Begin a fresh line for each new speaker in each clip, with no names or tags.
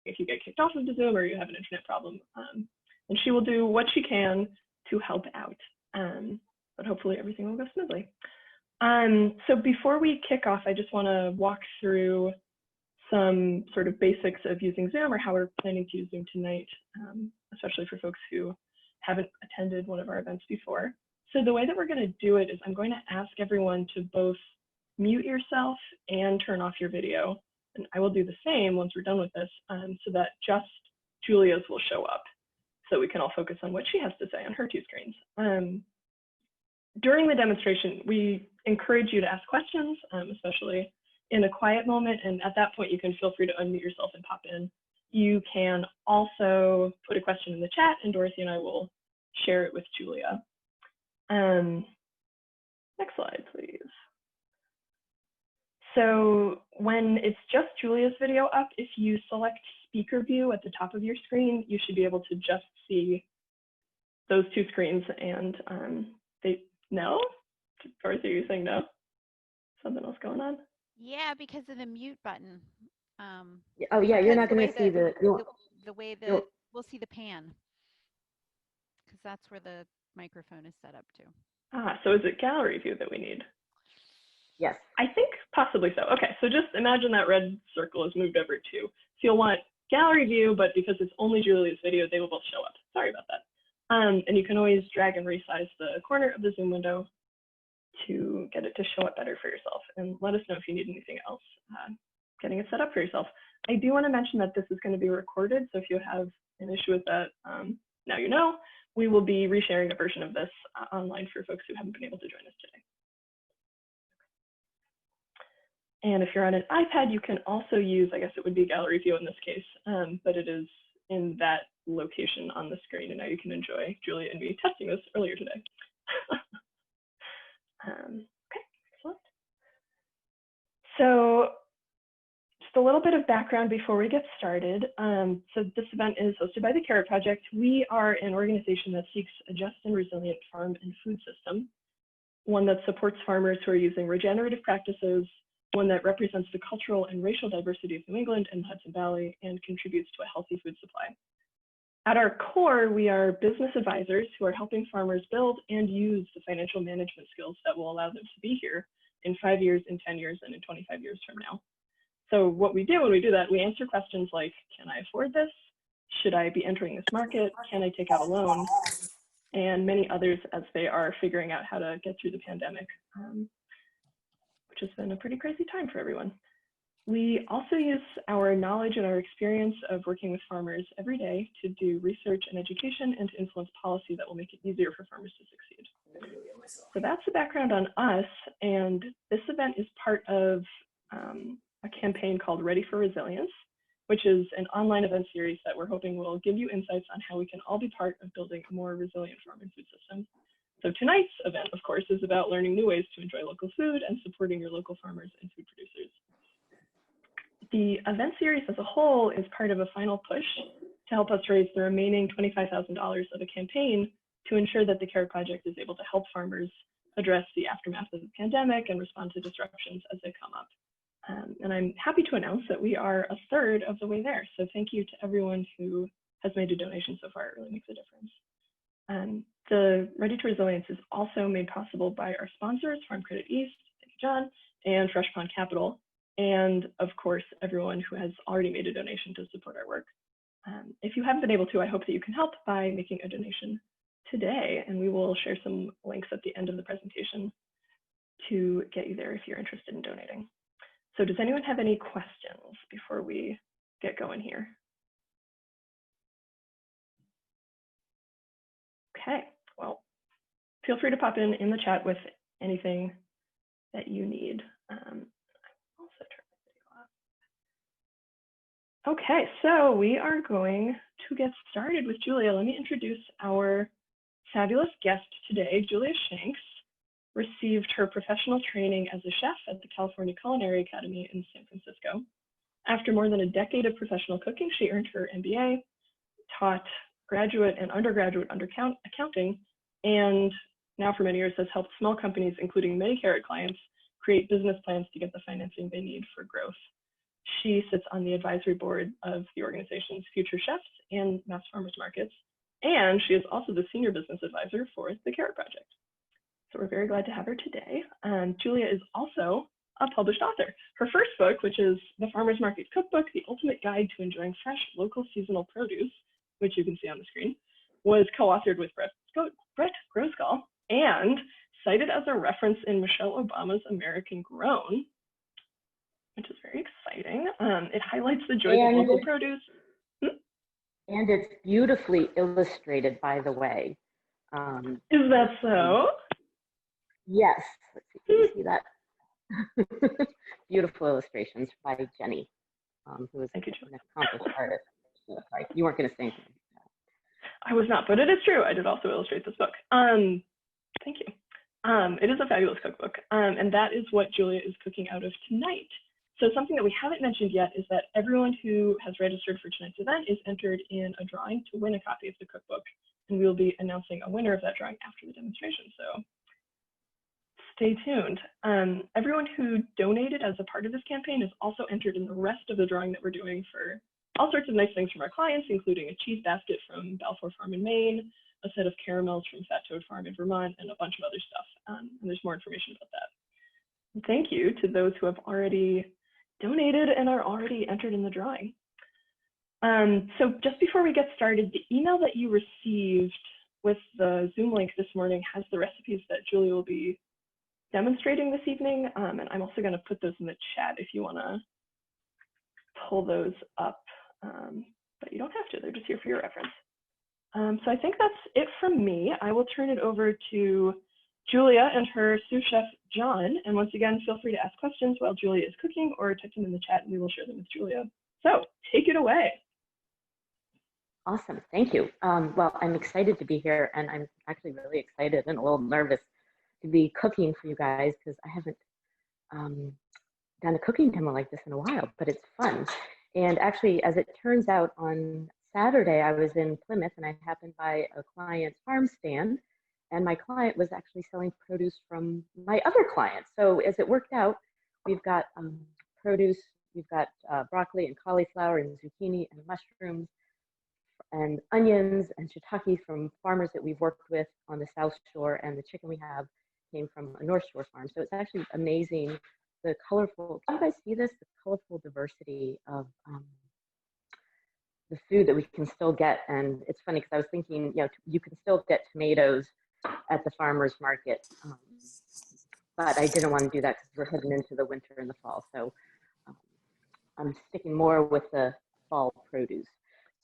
if you get kicked off of the Zoom or you have an internet problem. And she will do what she can to help out. But hopefully everything will go smoothly. So before we kick off, I just want to walk through some sort of basics of using Zoom or how we're planning to use Zoom tonight, especially for folks who haven't attended one of our events before. So the way that we're going to do it is I'm going to ask everyone to both mute yourself and turn off your video. And I will do the same once we're done with this, so that just Julia's will show up, so we can all focus on what she has to say on her two screens. During the demonstration, we encourage you to ask questions, especially in a quiet moment. And at that point, you can feel free to unmute yourself and pop in. You can also put a question in the chat, and Dorothy and I will share it with Julia. Next slide, please. So when it's just Julia's video up, if you select speaker view at the top of your screen, you should be able to just see those two screens. And no? Dorothy, are you saying no? Something else going on?
Yeah, because of the mute button.
Oh yeah, you're not going to see
the way we'll see the pan, because that's where the microphone is set up to.
Ah, so is it gallery view that we need?
Yes.
I think possibly so. Okay, so just imagine that red circle is moved over too. So you'll want gallery view, but because it's only Julia's video, they will both show up. Sorry about that. And you can always drag and resize the corner of the Zoom window to get it to show up better for yourself. And let us know if you need anything else getting it set up for yourself. I do want to mention that this is going to be recorded, so if you have an issue with that, now you know. We will be resharing a version of this online for folks who haven't been able to join us today. And if you're on an iPad, you can also use, I guess it would be gallery view in this case, but it is in that location on the screen. And now you can enjoy Julia and me testing this earlier today. Okay, excellent. So just a little bit of background before we get started. So this event is hosted by the Carrot Project. We are an organization that seeks a just and resilient farm and food system, one that supports farmers who are using regenerative practices, one that represents the cultural and racial diversity of New England and the Hudson Valley and contributes to a healthy food supply. At our core, we are business advisors who are helping farmers build and use the financial management skills that will allow them to be here in 5 years, in 10 years, and in 25 years from now. So what we do when we do that, we answer questions like, can I afford this? Should I be entering this market? Can I take out a loan? And many others as they are figuring out how to get through the pandemic, which has been a pretty crazy time for everyone. We also use our knowledge and our experience of working with farmers every day to do research and education and to influence policy that will make it easier for farmers to succeed. So that's the background on us, and this event is part of a campaign called Ready for Resilience, which is an online event series that we're hoping will give you insights on how we can all be part of building a more resilient farm and food system. So tonight's event, of course, is about learning new ways to enjoy local food and supporting your local farmers and food producers. The event series as a whole is part of a final push to help us raise the remaining $25,000 of a campaign to ensure that the Carrot Project is able to help farmers address the aftermath of the pandemic and respond to disruptions as they come up. And I'm happy to announce that we are a third of the way there. So thank you to everyone who has made a donation so far. It really makes a difference. The Ready to Resilience is also made possible by our sponsors, Farm Credit East, thank you, John, and Fresh Pond Capital, and of course, everyone who has already made a donation to support our work. If you haven't been able to, I hope that you can help by making a donation today, and we will share some links at the end of the presentation to get you there if you're interested in donating. So does anyone have any questions before we get going here? Okay, well, feel free to pop in the chat with anything that you need. Also turn the video off. Okay, so we are going to get started with Julia. Let me introduce our fabulous guest today. Julia Shanks received her professional training as a chef at the California Culinary Academy in San Francisco. After more than a decade of professional cooking, she earned her MBA, taught graduate and undergraduate accounting, and now for many years has helped small companies, including many Carrot clients, create business plans to get the financing they need for growth. She sits on the advisory board of the organization's Future Chefs and Mass Farmers Markets, and she is also the senior business advisor for the Carrot Project. So we're very glad to have her today. Julia is also a published author. Her first book, which is The Farmers Market Cookbook, The Ultimate Guide to Enjoying Fresh Local Seasonal Produce, which you can see on the screen, was co-authored with Brett Grosgall and cited as a reference in Michelle Obama's American Grown, which is very exciting. It highlights the joys of local produce.
And it's beautifully illustrated, by the way.
Is that so?
Yes. Let's see, can you see that? Beautiful illustrations by Jenny, who is an accomplished artist. Sorry, you weren't going to say anything.
I was not, but it is true. I did also illustrate this book. Thank you. It is a fabulous cookbook, and that is what Julia is cooking out of tonight. So something that we haven't mentioned yet is that everyone who has registered for tonight's event is entered in a drawing to win a copy of the cookbook, and we will be announcing a winner of that drawing after the demonstration. So stay tuned. Everyone who donated as a part of this campaign is also entered in the rest of the drawing that we're doing for all sorts of nice things from our clients, including a cheese basket from Balfour Farm in Maine, a set of caramels from Fat Toad Farm in Vermont, and a bunch of other stuff. And there's more information about that. And thank you to those who have already donated and are already entered in the drawing. So just before we get started, the email that you received with the Zoom link this morning has the recipes that Julia will be demonstrating this evening. And I'm also going to put those in the chat if you want to pull those up. But you don't have to, they're just here for your reference. So I think that's it from me. I will turn it over to Julia and her sous chef, John. And once again, feel free to ask questions while Julia is cooking or type them in the chat and we will share them with Julia. So take it away.
Awesome, thank you. Well, I'm excited to be here, and I'm actually really excited and a little nervous to be cooking for you guys because I haven't done a cooking demo like this in a while, but it's fun. And actually, as it turns out, on Saturday, I was in Plymouth and I happened by a client's farm stand, and my client was actually selling produce from my other client. So as it worked out, we've got produce, we've got broccoli and cauliflower and zucchini and mushrooms and onions and shiitake from farmers that we've worked with on the South Shore, and the chicken we have came from a North Shore farm. So it's actually amazing, the colorful, do you guys see this? The colorful diversity of the food that we can still get. And it's funny because I was thinking, you know, you can still get tomatoes at the farmer's market, but I didn't want to do that because we're heading into the winter and the fall. So I'm sticking more with the fall produce.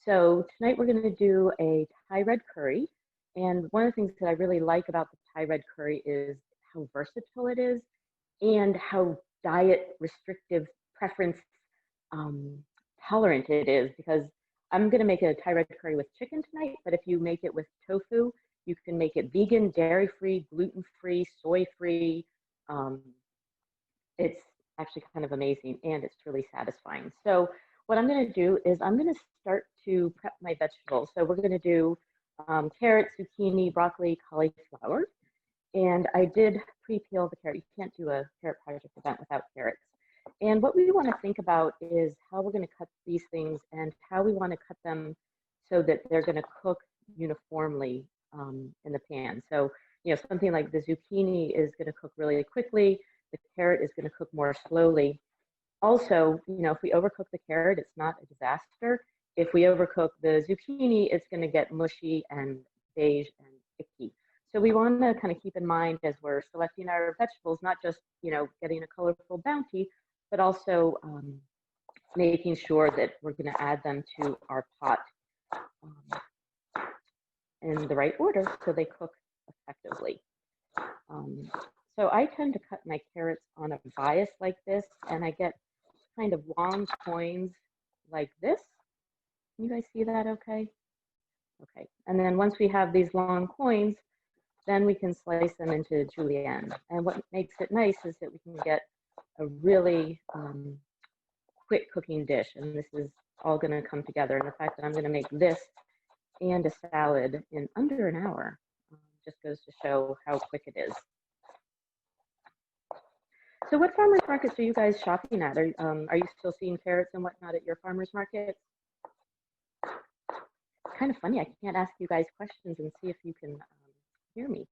So tonight we're going to do a Thai red curry. And one of the things that I really like about the Thai red curry is how versatile it is and how diet restrictive preference tolerant it is, because I'm going to make a Thai red curry with chicken tonight, but if you make it with tofu, you can make it vegan, dairy-free, gluten-free, soy-free. It's actually kind of amazing, and it's really satisfying. So what I'm going to do is I'm going to start to prep my vegetables. So we're going to do carrots, zucchini, broccoli, cauliflower. And I did pre-peel the carrot. You can't do a carrot project event without carrots. And what we want to think about is how we're going to cut these things and how we want to cut them so that they're going to cook uniformly in the pan. So, you know, something like the zucchini is going to cook really quickly. The carrot is going to cook more slowly. Also, you know, if we overcook the carrot, it's not a disaster. If we overcook the zucchini, it's going to get mushy and beige and icky. So we want to kind of keep in mind as we're selecting our vegetables, not just, you know, getting a colorful bounty, but also making sure that we're going to add them to our pot in the right order so they cook effectively. So I tend to cut my carrots on a bias like this, and I get kind of long coins like this. Can you guys see that okay? Okay, and then once we have these long coins, then we can slice them into julienne. And what makes it nice is that we can get a really quick cooking dish. And this is all gonna come together. And the fact that I'm gonna make this and a salad in under an hour just goes to show how quick it is. So what farmers markets are you guys shopping at? Are you still seeing carrots and whatnot at your farmers market? It's kind of funny. I can't ask you guys questions and see if you can hear me.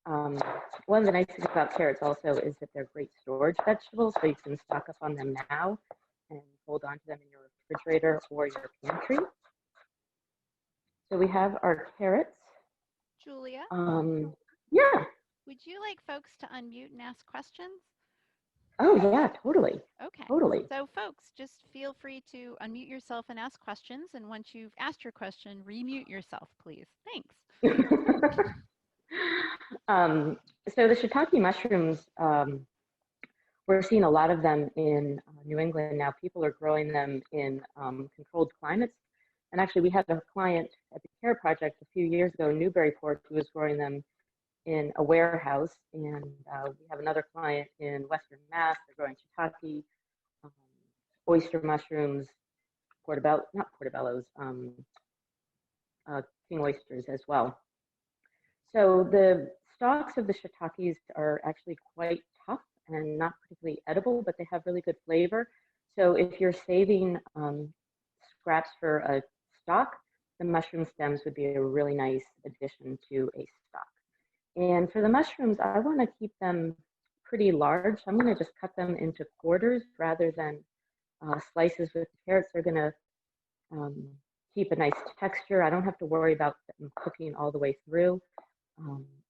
One of the nice things about carrots also is that they're great storage vegetables, so you can stock up on them now and hold on to them in your refrigerator or your pantry. So we have our carrots.
Julia?
Yeah.
Would you like folks to unmute and ask questions?
Oh, yeah, totally.
Okay.
Totally.
So folks, just feel free to unmute yourself and ask questions. And once you've asked your question, remute yourself, please. Thanks.
So the shiitake mushrooms, we're seeing a lot of them in New England now. People are growing them in controlled climates. And actually, we had a client at the CARE project a few years ago in Newburyport who was growing them in a warehouse. And we have another client in Western Mass. They're growing shiitake, oyster mushrooms, not portobellos, king oysters as well. So the stalks of the shiitakes are actually quite tough and not particularly edible, but they have really good flavor. So if you're saving scraps for a stalk, the mushroom stems would be a really nice addition to a stalk. And for the mushrooms, I want to keep them pretty large. I'm going to just cut them into quarters rather than slices with the carrots. They're going to keep a nice texture. I don't have to worry about them cooking all the way through.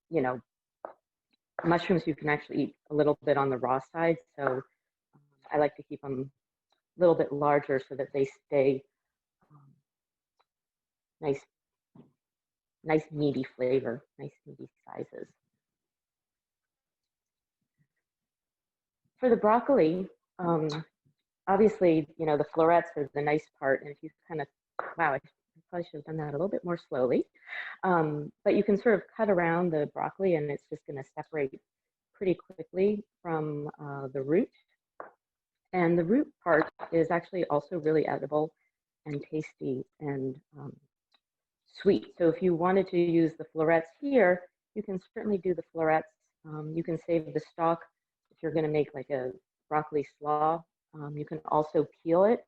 You know, mushrooms you can actually eat a little bit on the raw side, so I like to keep them a little bit larger so that they stay nice meaty flavor, nice meaty sizes. For the broccoli, obviously, you know, the florets are the nice part, and if you kind of, wow, I probably should have done that a little bit more slowly. But you can sort of cut around the broccoli and it's just going to separate pretty quickly from the root. And the root part is actually also really edible and tasty and sweet. So if you wanted to use the florets here, you can certainly do the florets. You can save the stalk if you're going to make like a broccoli slaw. You can also peel it.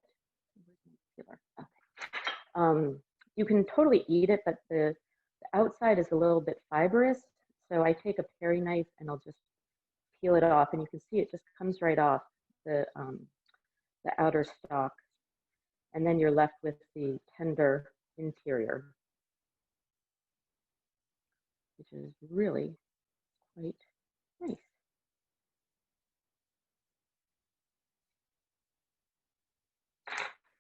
You can totally eat it, but the outside is a little bit fibrous. So I take a paring knife and I'll just peel it off, and you can see it just comes right off the outer stalk. And then you're left with the tender interior, which is really quite nice.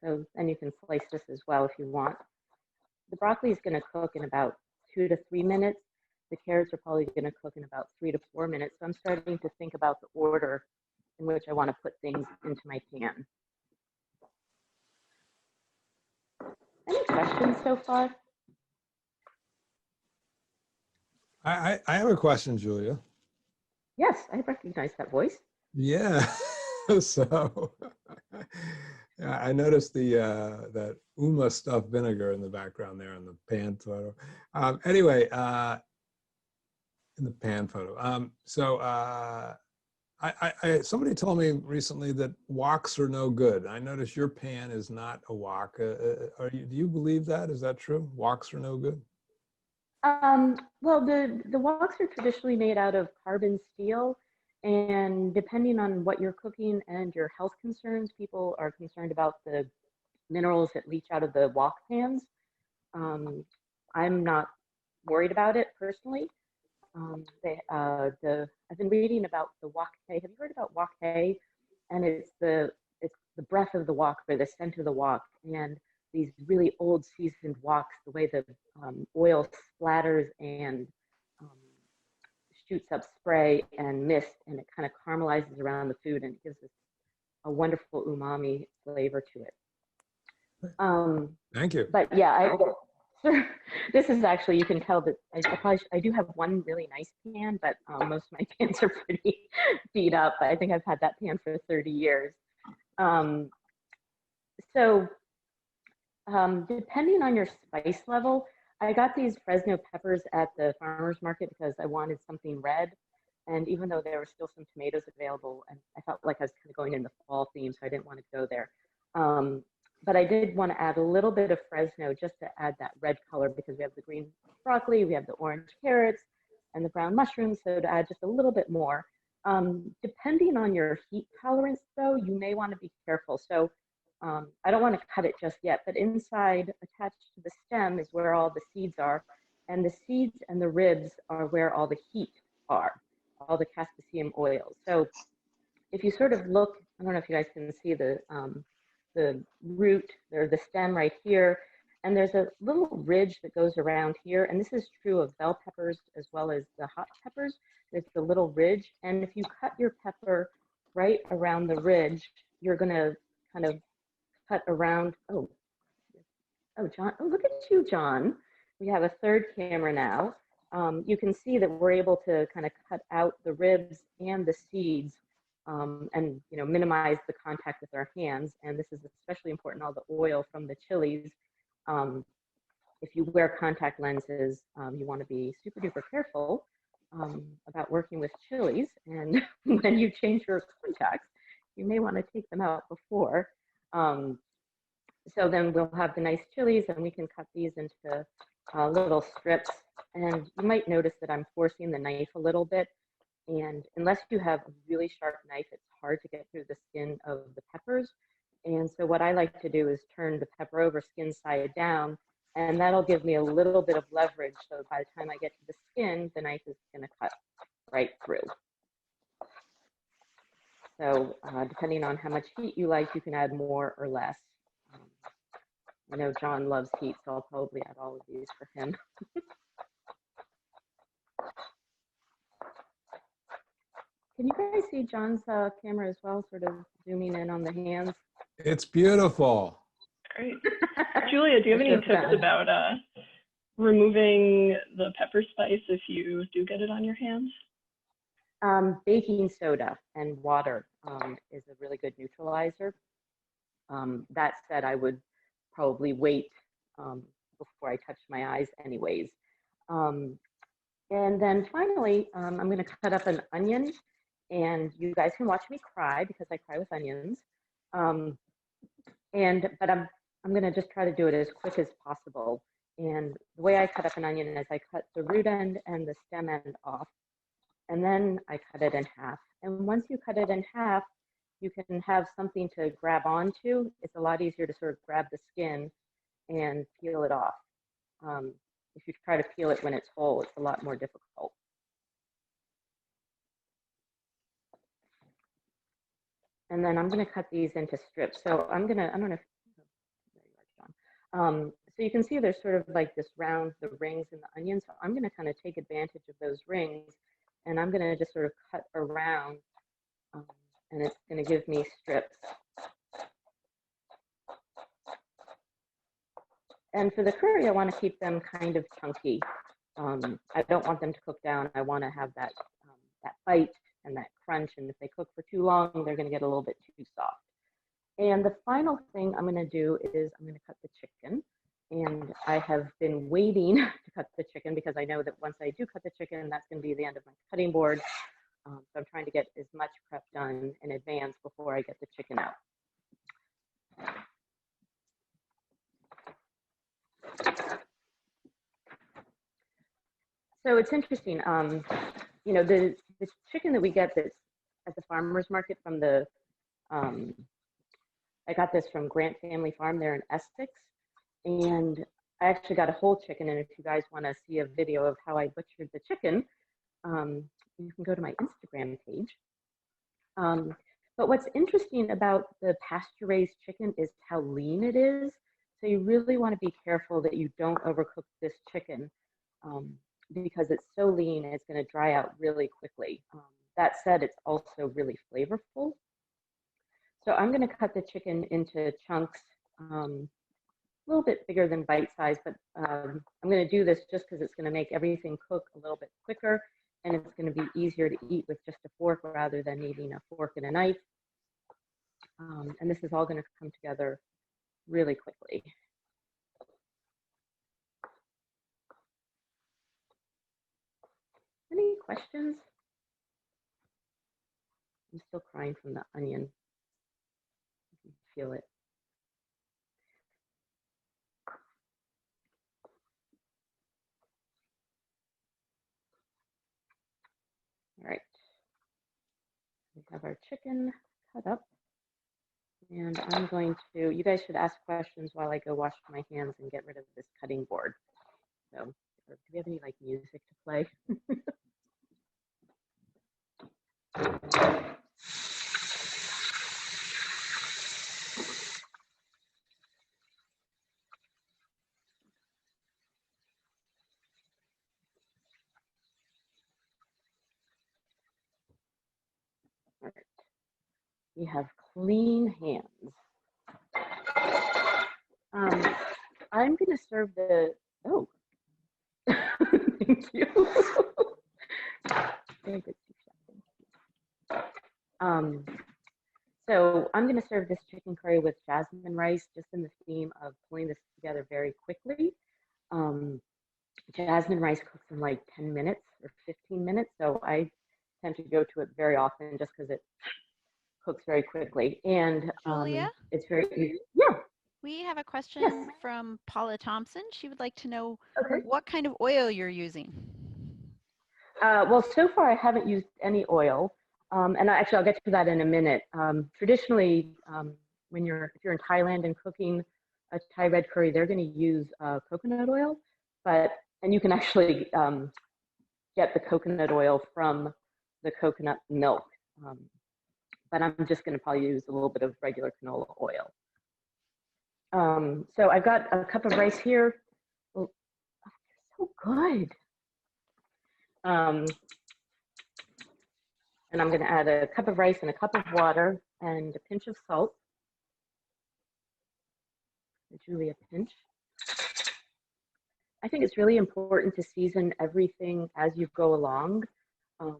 So then you can slice this as well if you want. The broccoli is going to cook in about 2 to 3 minutes. The carrots are probably going to cook in about 3 to 4 minutes. So I'm starting to think about the order in which I want to put things into my pan. Any questions so far?
I have a question, Julia.
Yes, I recognize that voice.
Yeah. So I noticed the that Uma stuffed vinegar in the background there in the pan photo. Anyway, in the pan photo. Somebody told me recently that woks are no good. I noticed your pan is not a wok. Do you believe that? Is that true? Woks are no good?
Well, the woks are traditionally made out of carbon steel, and depending on what you're cooking and your health concerns, people are concerned about the minerals that leach out of the wok pans. I'm not worried about it personally. I've been reading about the wok hay. Have you heard about wok hay? And it's the breath of the wok, or the scent of the wok, and these really old seasoned woks, the way the oil splatters and shoots up spray and mist, and it kind of caramelizes around the food, and it gives us a wonderful umami flavor to it.
Thank you.
But yeah, this is actually, you can tell that I do have one really nice pan, but most of my pans are pretty beat up. I think I've had that pan for 30 years. Depending on your spice level, I got these Fresno peppers at the farmer's market because I wanted something red. And even though there were still some tomatoes available, and I felt like I was kind of going in the fall theme, so I didn't want to go there. But I did want to add a little bit of Fresno just to add that red color, because we have the green broccoli, we have the orange carrots, and the brown mushrooms, so to add just a little bit more. Depending on your heat tolerance, though, you may want to be careful. So I don't want to cut it just yet, but inside, attached to the stem, is where all the seeds are. And the seeds and the ribs are where all the heat are, all the caspicium oils. So if you sort of look, I don't know if you guys can see the root or the stem right here, and there's a little ridge that goes around here. And this is true of bell peppers as well as the hot peppers. There's a little ridge. And if you cut your pepper right around the ridge, you're going to kind of cut around. Oh, John. Oh, look at you, John. We have a third camera now. You can see that we're able to kind of cut out the ribs and the seeds and minimize the contact with our hands. And this is especially important, all the oil from the chilies. If you wear contact lenses, you want to be super duper careful about working with chilies. And when you change your contacts, you may want to take them out before. So then we'll have the nice chilies, and we can cut these into little strips. And you might notice that I'm forcing the knife a little bit. And unless you have a really sharp knife, it's hard to get through the skin of the peppers. And so what I like to do is turn the pepper over skin side down, and that'll give me a little bit of leverage. So by the time I get to the skin, the knife is going to cut right through. So depending on how much heat you like, you can add more or less. I know John loves heat, so I'll probably add all of these for him. Can you guys see John's camera as well, sort of zooming in on the hands?
It's beautiful.
Great. Julia, do you have any tips about removing the pepper spice if you do get it on your hands?
Baking soda and water is a really good neutralizer. That said, I would probably wait before I touch my eyes anyways. And then finally, I'm going to cut up an onion, and you guys can watch me cry because I cry with onions. But I'm going to just try to do it as quick as possible. And the way I cut up an onion is I cut the root end and the stem end off, and then I cut it in half. And once you cut it in half, you can have something to grab onto. It's a lot easier to sort of grab the skin and peel it off. If you try to peel it when it's whole, it's a lot more difficult. And then I'm going to cut these into strips. So I'm going to, I don't know if, there you are, John. So you can see there's sort of like this round, the rings in the onion. So I'm going to kind of take advantage of those rings, and I'm going to just sort of cut around, and it's going to give me strips. And for the curry, I want to keep them kind of chunky. I don't want them to cook down. I want to have that, that bite and that crunch. And if they cook for too long, they're going to get a little bit too soft. And the final thing I'm going to do is I'm going to cut the chicken. And I have been waiting to cut the chicken because I know that once I do cut the chicken, that's going to be the end of my cutting board. So I'm trying to get as much prep done in advance before I get the chicken out. So it's interesting, you know, the chicken that we get that's at the farmer's market from the, I got this from Grant Family Farm there in Essex, and I actually got a whole chicken. And if you guys want to see a video of how I butchered the chicken, you can go to my Instagram page. But what's interesting about the pasture-raised chicken is how lean it is. So you really want to be careful that you don't overcook this chicken because it's so lean, it's going to dry out really quickly. That said, it's also really flavorful. So I'm going to cut the chicken into chunks, a little bit bigger than bite size, but I'm going to do this just because it's going to make everything cook a little bit quicker, and it's going to be easier to eat with just a fork rather than needing a fork and a knife. And this is all going to come together really quickly. Any questions? I'm still crying from the onion. You can feel it. All right. We have our chicken cut up. And I'm going to, you guys should ask questions while I go wash my hands and get rid of this cutting board. So, do we have any like music to play? All right. We have clean hands. I'm going to serve the, oh, thank you. Very good. So I'm going to serve this chicken curry with jasmine rice, just in the theme of pulling this together very quickly. Jasmine rice cooks in like 10 minutes or 15 minutes, so I tend to go to it very often just because it cooks very quickly. And
Julia?
It's very easy. Yeah.
We have a question
Yes.
from Paula Thompson. She would like to know
Okay.
what kind of oil you're using.
Well, so far I haven't used any oil, and actually I'll get to that in a minute. Traditionally, if you're in Thailand and cooking a Thai red curry, they're going to use coconut oil, and you can actually get the coconut oil from the coconut milk. But I'm just going to probably use a little bit of regular canola oil. So I've got a cup of rice here. Oh, so good. And I'm going to add a cup of rice and a cup of water and a pinch of salt. A Julia pinch. I think it's really important to season everything as you go along. You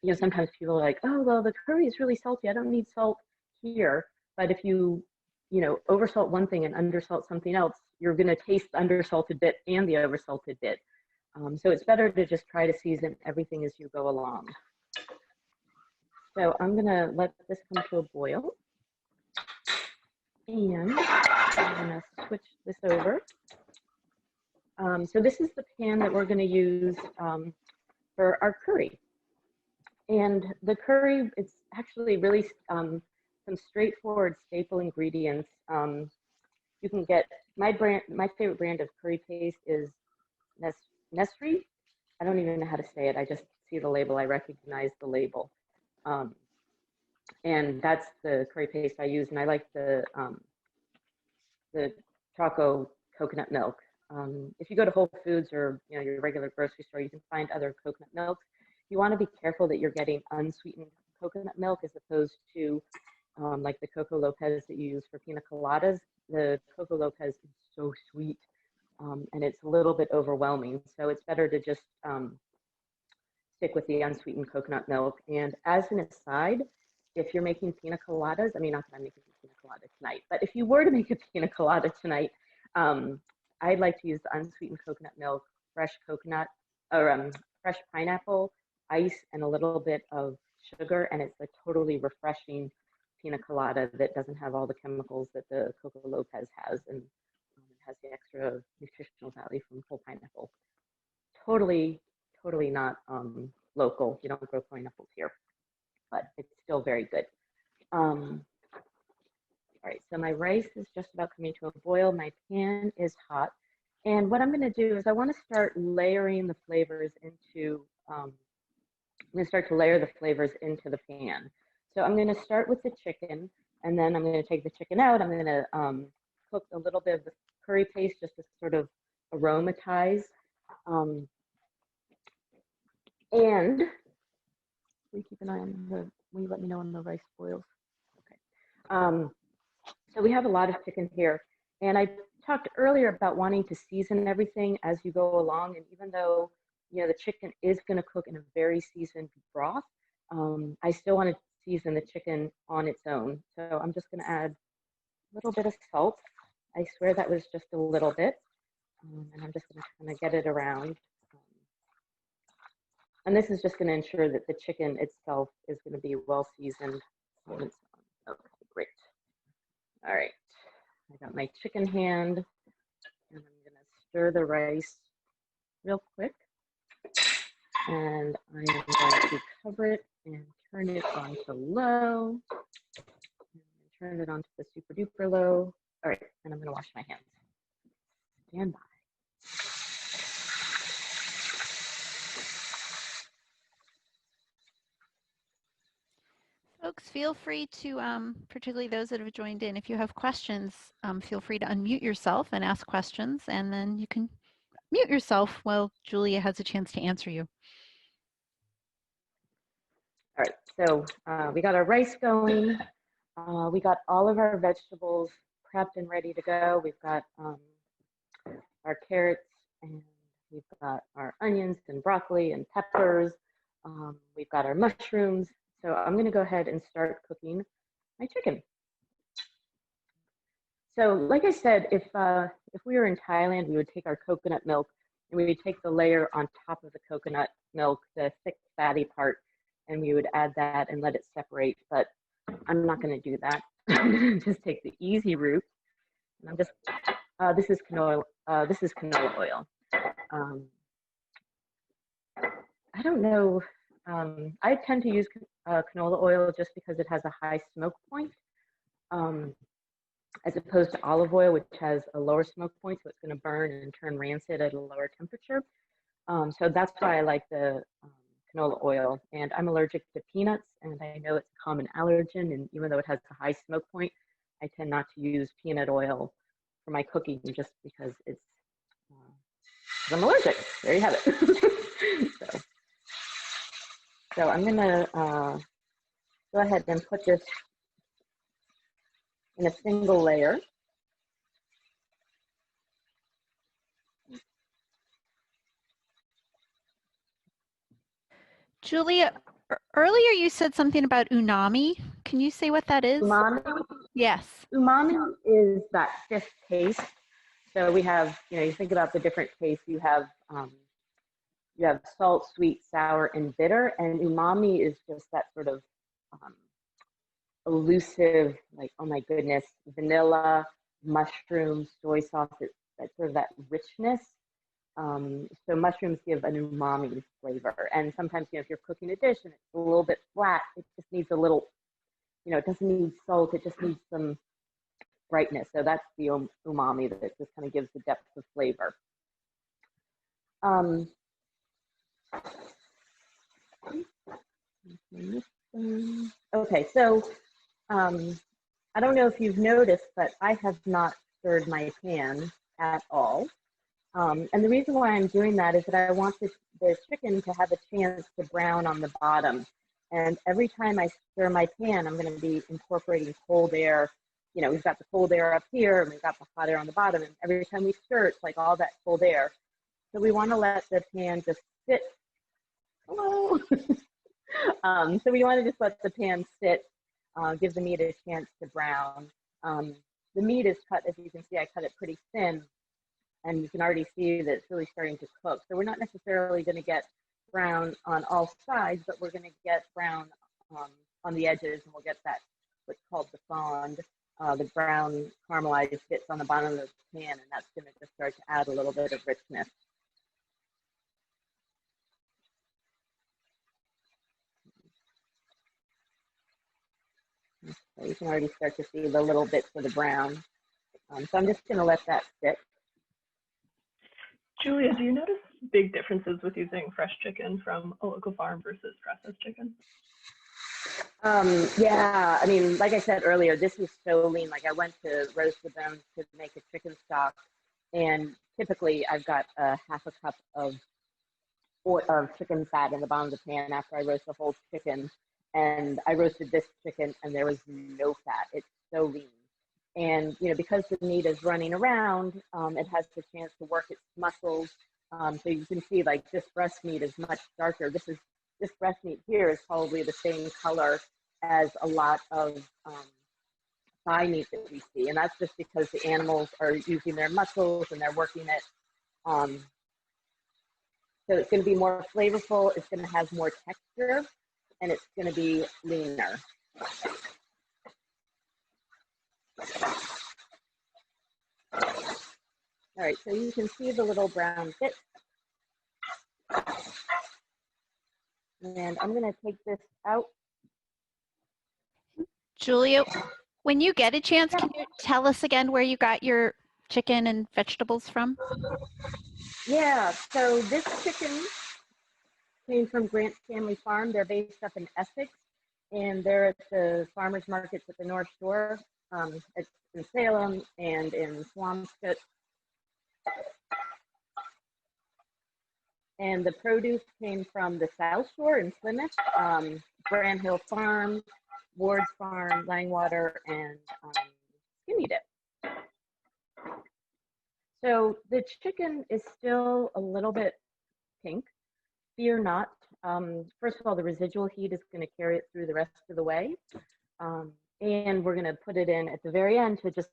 know, sometimes people are like, oh, well, the curry is really salty. I don't need salt here. But if you oversalt one thing and undersalt something else, you're going to taste the undersalted bit and the oversalted bit. So it's better to just try to season everything as you go along. So I'm going to let this come to a boil. And I'm going to switch this over. So this is the pan that we're going to use for our curry. And the curry, it's actually really some straightforward staple ingredients. You can get, my favorite brand of curry paste is Nesri. I don't even know how to say it. I just see the label. I recognize the label. And that's the curry paste I use. And I like the Choco coconut milk. If you go to Whole Foods or your regular grocery store, you can find other coconut milks. You want to be careful that you're getting unsweetened coconut milk as opposed to like the Coco Lopez that you use for pina coladas. The Coco Lopez is so sweet and it's a little bit overwhelming. So it's better to just stick with the unsweetened coconut milk. And as an aside, if you're making pina coladas, I mean, not that I'm making a pina colada tonight, but if you were to make a pina colada tonight, I'd like to use the unsweetened coconut milk, fresh coconut, or fresh pineapple, ice, and a little bit of sugar, and it's a totally refreshing pina colada that doesn't have all the chemicals that the Coco Lopez has, and it has the extra nutritional value from whole pineapple. Totally not local. You don't grow pineapples here, but it's still very good. All right, so my rice is just about coming to a boil. My pan is hot. And what I'm going to do is I want to start layering the flavors into, I'm going to start to layer the flavors into the pan. So I'm going to start with the chicken, and then I'm going to take the chicken out. I'm going to cook a little bit of the curry paste just to sort of aromatize. And will you keep an eye on the, will you let me know when the rice boils? Okay. So we have a lot of chicken here, and I talked earlier about wanting to season everything as you go along. And even though the chicken is going to cook in a very seasoned broth, I still want to season the chicken on its own. So I'm just going to add a little bit of salt. I swear that was just a little bit, and I'm just going to kind of get it around. And this is just going to ensure that the chicken itself is going to be well seasoned. Okay, great. All right, I got my chicken hand, and I'm going to stir the rice real quick. And I am going to cover it and turn it on to low. Turn it on to the super duper low. All right, and I'm going to wash my hands. Stand by.
Folks, feel free to, particularly those that have joined in, if you have questions, feel free to unmute yourself and ask questions, and then you can mute yourself while Julia has a chance to answer you.
All right, so we got our rice going. We got all of our vegetables prepped and ready to go. We've got our carrots, and we've got our onions and broccoli and peppers. We've got our mushrooms. So I'm going to go ahead and start cooking my chicken. So like I said, if we were in Thailand, we would take our coconut milk and we would take the layer on top of the coconut milk, the thick fatty part, and we would add that and let it separate. But I'm not going to do that. I'm going to just take the easy route. And I'm just this is canola oil. I don't know. I tend to use canola oil just because it has a high smoke point, as opposed to olive oil, which has a lower smoke point, so it's going to burn and turn rancid at a lower temperature. So that's why I like the canola oil. And I'm allergic to peanuts, and I know it's a common allergen, and even though it has a high smoke point, I tend not to use peanut oil for my cooking just because it's, I'm allergic. There you have it. So I'm gonna go ahead and put this in a single layer.
Julia, earlier you said something about unami. Can you say what that is?
Umami?
Yes.
Umami is that fifth taste. So we have, you think about the different tastes. You have salt, sweet, sour, and bitter. And umami is just that sort of elusive, like, oh my goodness, vanilla, mushroom, soy sauce, that sort of that richness. So mushrooms give an umami flavor. And sometimes, if you're cooking a dish and it's a little bit flat, it just needs a little, it doesn't need salt, it just needs some brightness. So that's the umami that just kind of gives the depth of flavor. Okay, so I don't know if you've noticed, but I have not stirred my pan at all. And the reason why I'm doing that is that I want the chicken to have a chance to brown on the bottom. And every time I stir my pan, I'm going to be incorporating cold air. We've got the cold air up here, and we've got the hot air on the bottom. And every time we stir, it's like all that cold air. So we want to let the pan just sit. Hello. So we want to just let the pan sit, give the meat a chance to brown. The meat is cut, as you can see, I cut it pretty thin, and you can already see that it's really starting to cook. So we're not necessarily going to get brown on all sides, but we're going to get brown on the edges, and we'll get that, what's called the fond, the brown caramelized bits on the bottom of the pan, and that's going to just start to add a little bit of richness. So you can already start to see the little bits of the brown. So I'm just going to let that sit.
Julia, do you notice big differences with using fresh chicken from a local farm versus processed chicken?
Yeah, I mean, like I said earlier, this is so lean. Like I went to roast with them to make a chicken stock, and typically I've got half a cup of chicken fat in the bottom of the pan after I roast the whole chicken. And I roasted this chicken, and there was no fat. It's so lean. And, because the meat is running around, it has the chance to work its muscles. So you can see, like, this breast meat is much darker. This breast meat here is probably the same color as a lot of thigh meat that we see. And that's just because the animals are using their muscles and they're working it. So it's going to be more flavorful, it's going to have more texture, and it's going to be leaner. All right, so you can see the little brown bits. And I'm going to take this out.
Julia, when you get a chance, can you tell us again where you got your chicken and vegetables from?
Yeah, so this chicken came from Grant Family Farm. They're based up in Essex, and they're at the farmers markets at the North Shore. It's in Salem and in Swampscott. And the produce came from the South Shore in Plymouth, Brand Hill Farm, Ward's Farm, Langwater, and Skinny Dip. So the chicken is still a little bit pink. Fear not. First of all, the residual heat is going to carry it through the rest of the way. And we're going to put it in at the very end to just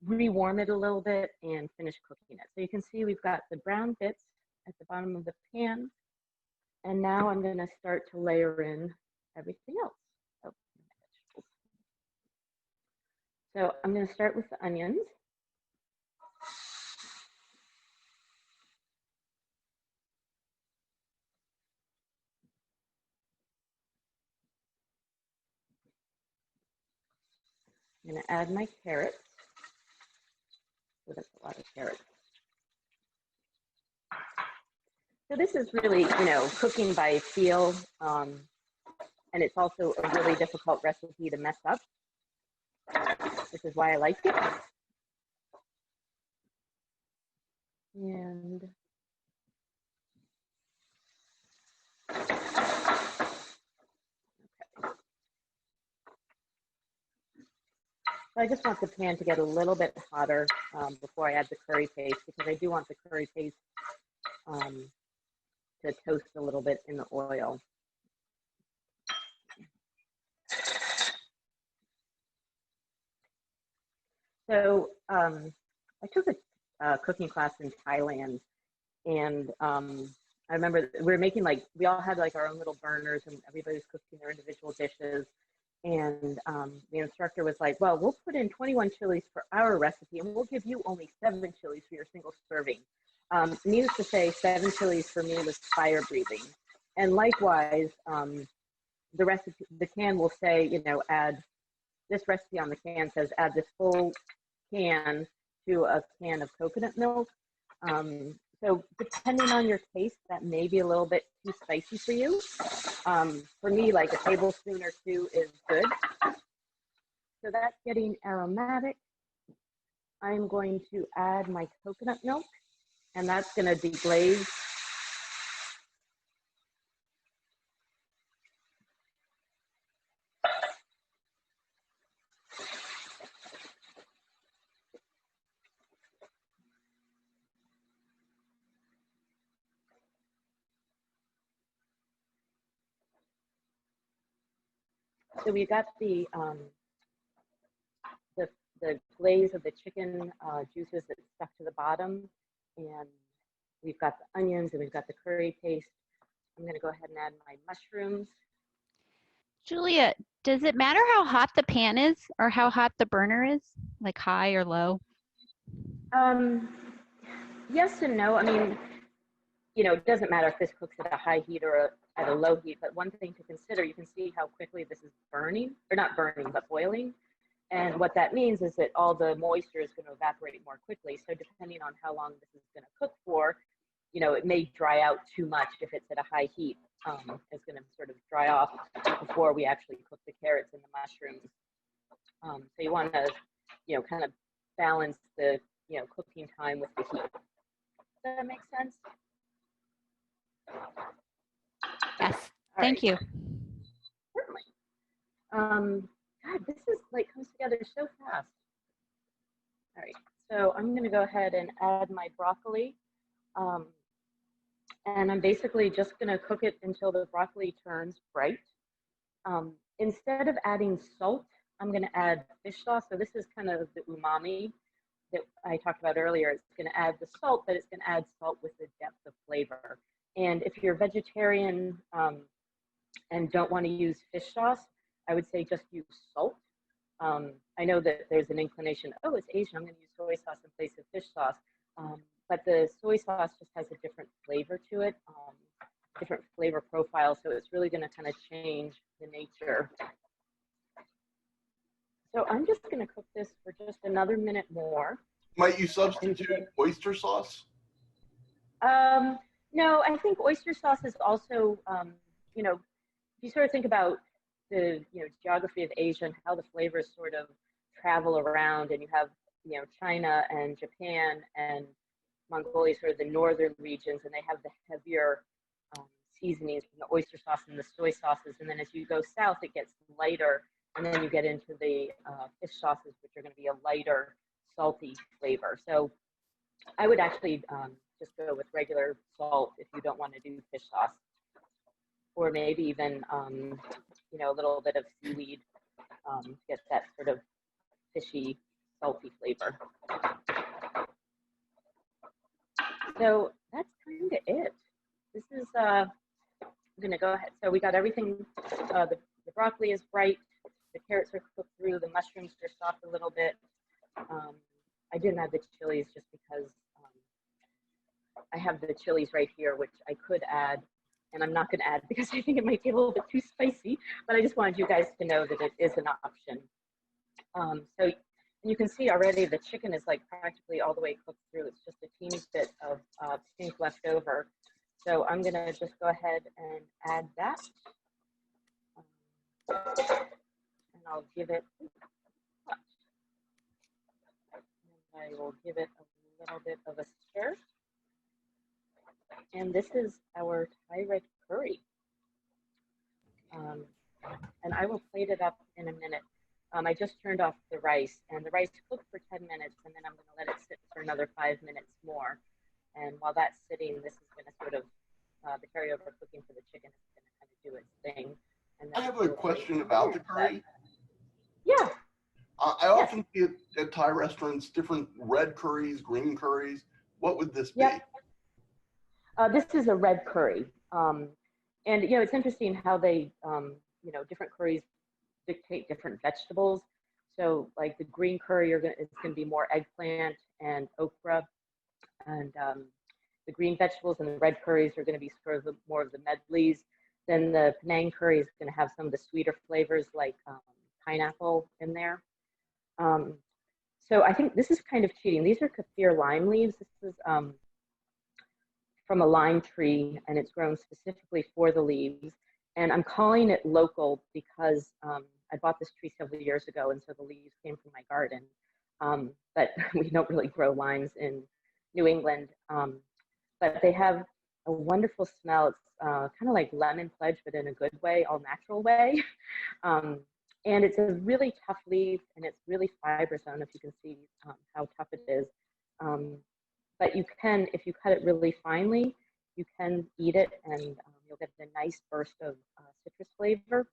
rewarm it a little bit and finish cooking it. So you can see we've got the brown bits at the bottom of the pan. And now I'm going to start to layer in everything else. So I'm going to start with the onions. I'm going to add my carrots. So that's a lot of carrots. So this is really, cooking by feel, and it's also a really difficult recipe to mess up. This is why I like it. And so I just want the pan to get a little bit hotter before I add the curry paste, because I do want the curry paste to toast a little bit in the oil. So I took a cooking class in Thailand, and I remember we were making we all had our own little burners, and everybody was cooking their individual dishes. And the instructor was like, well, we'll put in 21 chilies for our recipe, and we'll give you only 7 chilies for your single serving. Needless to say, 7 chilies for me was fire breathing. And likewise, the recipe, the can will say, add, this recipe on the can says add this full can to a can of coconut milk. So depending on your taste, that may be a little bit too spicy for you. For me, a tablespoon or 2 is good. So that's getting aromatic. I'm going to add my coconut milk, and that's going to deglaze. So we got the glaze of the chicken juices that stuck to the bottom, and we've got the onions, and we've got the curry paste. I'm going to go ahead and add my mushrooms.
Julia, does it matter how hot the pan is or how hot the burner is, like high or low?
Yes and no. I mean, it doesn't matter if this cooks at a high heat or at a low heat, but one thing to consider, you can see how quickly this is burning, or not burning, but boiling. And what that means is that all the moisture is going to evaporate more quickly. So depending on how long this is going to cook for, it may dry out too much if it's at a high heat. It's going to sort of dry off before we actually cook the carrots and the mushrooms. So you want to, kind of balance the, cooking time with the heat. Does that make sense?
Yes, thank you.
Certainly. God, this is comes together so fast. All right, so I'm going to go ahead and add my broccoli. And I'm basically just going to cook it until the broccoli turns bright. Instead of adding salt, I'm going to add fish sauce. So this is kind of the umami that I talked about earlier. It's going to add the salt, but it's going to add salt with the depth of flavor. And if you're vegetarian and don't want to use fish sauce, I would say just use salt. I know that there's an inclination, oh, it's Asian, I'm going to use soy sauce in place of fish sauce. But the soy sauce just has a different flavor to it, different flavor profile. So it's really going to kind of change the nature. So I'm just going to cook this for just another minute more.
Might you substitute oyster sauce?
No, I think oyster sauce is also, you know, if you sort of think about the, you know, geography of Asia and how the flavors sort of travel around, and you have, you know, China and Japan and Mongolia, sort of the northern regions, and they have the heavier seasonings from the oyster sauce and the soy sauces. And then as you go south, it gets lighter, and then you get into the fish sauces, which are going to be a lighter, salty flavor. So I would actually just go with regular salt if you don't want to do fish sauce, or maybe even you know, a little bit of seaweed to get that sort of fishy, salty flavor. So that's kind of it. This is, I'm going to go ahead. So we got everything, the broccoli is bright, the carrots are cooked through, the mushrooms are soft a little bit. I didn't add the chilies just because I have the chilies right here, which I could add, and I'm not going to add because I think it might be a little bit too spicy, but I just wanted you guys to know that it is an option. So you can see already the chicken is like practically all the way cooked through. It's just a teeny bit of pink left over. So I'm going to just go ahead and add that. And I'll give it, I will give it a little bit of a stir. And this is our Thai red curry. And I will plate it up in a minute. I just turned off the rice, and the rice cooked for 10 minutes, and then I'm going to let it sit for another 5 minutes more. And while that's sitting, this is going to sort of, the carryover cooking for the chicken is going to kind of do its thing. And
I have a question about the curry.
Yeah.
I often see at Thai restaurants different red curries, green curries. What would this be?
Yep. This is a red curry. And, you know, it's interesting how they, you know, different curries dictate different vegetables. So like the green curry, it's going to be more eggplant and okra. And the green vegetables, and the red curries are going to be sort of more of the medleys. Then the Penang curry is going to have some of the sweeter flavors like pineapple in there. So I think this is kind of cheating. These are kaffir lime leaves. This is from a lime tree, and it's grown specifically for the leaves. And I'm calling it local because I bought this tree several years ago, and so the leaves came from my garden. But we don't really grow limes in New England. But they have a wonderful smell. It's kind of like lemon pledge, but in a good way, all natural way. And it's a really tough leaf, and it's really fibrous. I don't know if you can see how tough it is. But you can, if you cut it really finely, you can eat it, and you'll get a nice burst of citrus flavor.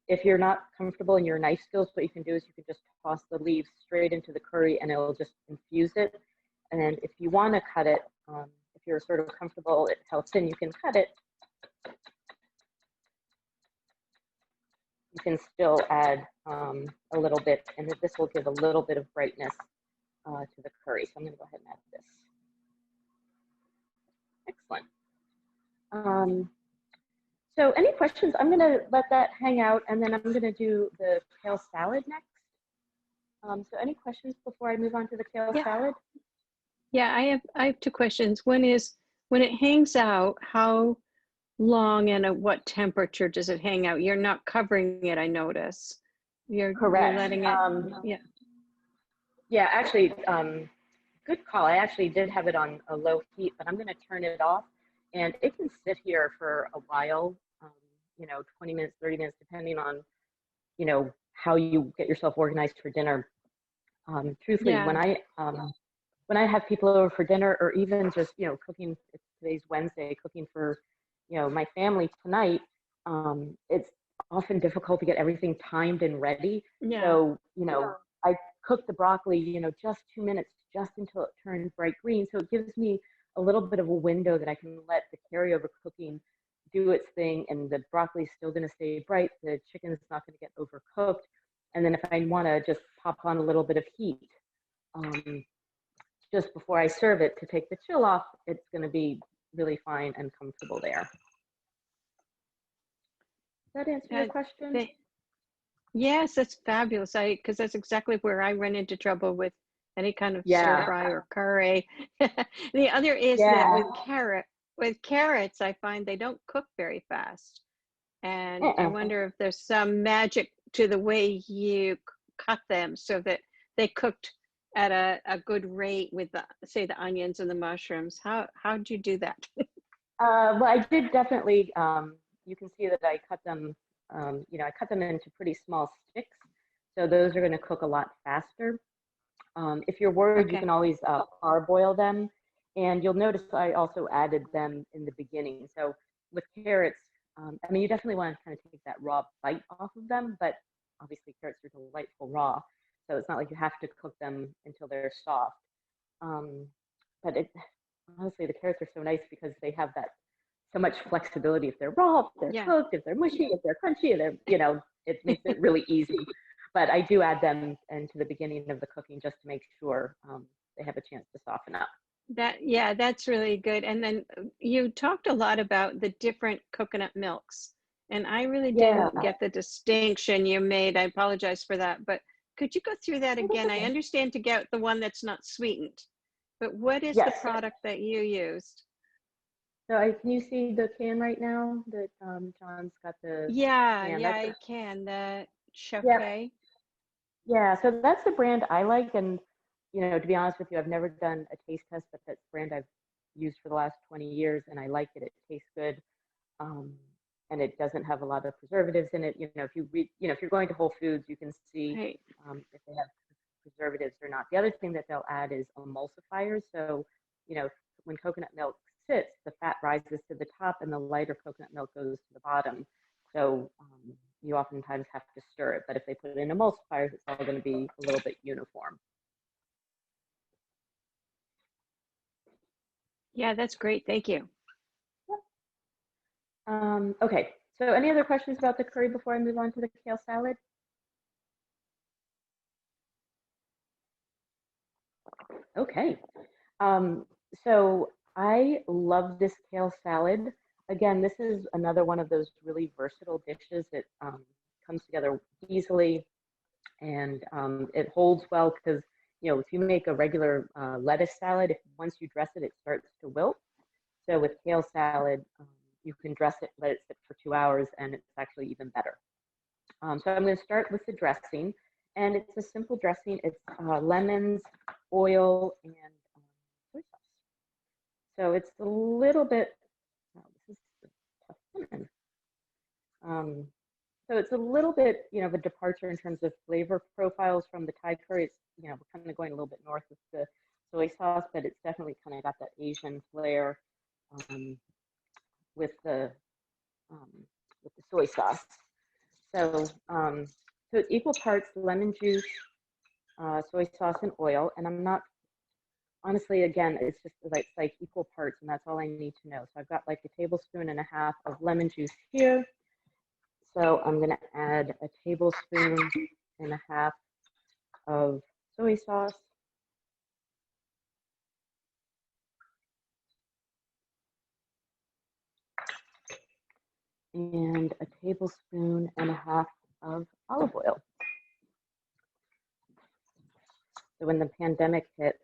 If you're not comfortable in your knife skills, what you can do is you can just toss the leaves straight into the curry, and it'll just infuse it. And if you want to cut it, if you're sort of comfortable at how thin you can cut it, you can still add a little bit, and this will give a little bit of brightness to the curry. So I'm going to go ahead and add this. Excellent. So any questions? I'm going to let that hang out, and then I'm going to do the kale salad next. So any questions before I move on to the kale salad?
Yeah, I have two questions. One is, when it hangs out, how long and at what temperature does it hang out? You're not covering it, I notice. You're letting it,
Yeah, actually, good call. I actually did have it on a low heat, but I'm going to turn it off, and it can sit here for a while, you know, 20 minutes, 30 minutes, depending on, you know, how you get yourself organized for dinner. Truthfully, when I have people over for dinner, or even just, you know, cooking, today's Wednesday, cooking for, you know, my family tonight, it's often difficult to get everything timed and ready. So, you know, I cook the broccoli, you know, just 2 minutes, just until it turns bright green. So it gives me a little bit of a window that I can let the carryover cooking do its thing, and the broccoli is still going to stay bright. The chicken is not going to get overcooked. And then if I want to just pop on a little bit of heat just before I serve it to take the chill off, it's going to be really fine and comfortable there. Does that answer your question?
Yes, that's fabulous. Because that's exactly where I run into trouble with any kind of stir fry or curry. The other is that with carrots, I find they don't cook very fast. And I wonder if there's some magic to the way you cut them so that they cooked at a good rate with the, say, the onions and the mushrooms. How'd you do that?
Well, I did definitely, you can see that I cut them, I cut them into pretty small sticks. So those are going to cook a lot faster. If you're worried, you can always parboil them. And you'll notice I also added them in the beginning. So with carrots, I mean, you definitely want to kind of take that raw bite off of them, but obviously carrots are delightful raw. So it's not like you have to cook them until they're soft. But honestly, the carrots are so nice because they have that so much flexibility. If they're raw, if they're cooked, if they're mushy, if they're crunchy, it makes it really easy. But I do add them into the beginning of the cooking just to make sure they have a chance to soften up.
That's really good. And then you talked a lot about the different coconut milks, and I really didn't get the distinction you made. I apologize for that, but could you go through that again? I understand to get the one that's not sweetened, but what is the product that you used?
So can you see the can right now that John's got the can?
I can. The Choquet.
Yeah, so that's the brand I like, and to be honest with you, I've never done a taste test, but that's the brand I've used for the last 20 years, and I like it. It tastes good, and it doesn't have a lot of preservatives in it. If you're going to Whole Foods, you can see if they have preservatives or not. The other thing that they'll add is emulsifiers. So, when coconut milk sits, the fat rises to the top, and the lighter coconut milk goes to the bottom. So you oftentimes have to stir it. But if they put in emulsifiers, it's all going to be a little bit uniform.
Yeah, that's great. Thank you.
Okay, so any other questions about the curry before I move on to the kale salad? Okay, so I love this kale salad. Again, this is another one of those really versatile dishes that comes together easily, and it holds well because, if you make a regular lettuce salad, once you dress it, it starts to wilt. So with kale salad, you can dress it, let it sit for 2 hours, and it's actually even better. So I'm going to start with the dressing, and it's a simple dressing. It's lemons, oil, and soy sauce. So it's a little bit, this is a tough lemon. So it's a little bit, of a departure in terms of flavor profiles from the Thai curry. It's, we're kind of going a little bit north with the soy sauce, but it's definitely kind of got that Asian flair with the soy sauce. So so it's equal parts lemon juice, soy sauce, and oil. And I'm not, honestly, again, it's just like equal parts, and that's all I need to know. So I've got like 1.5 tablespoons of lemon juice here. So I'm going to add 1.5 tablespoons of soy sauce. And 1.5 tablespoons of olive oil. So when the pandemic hit,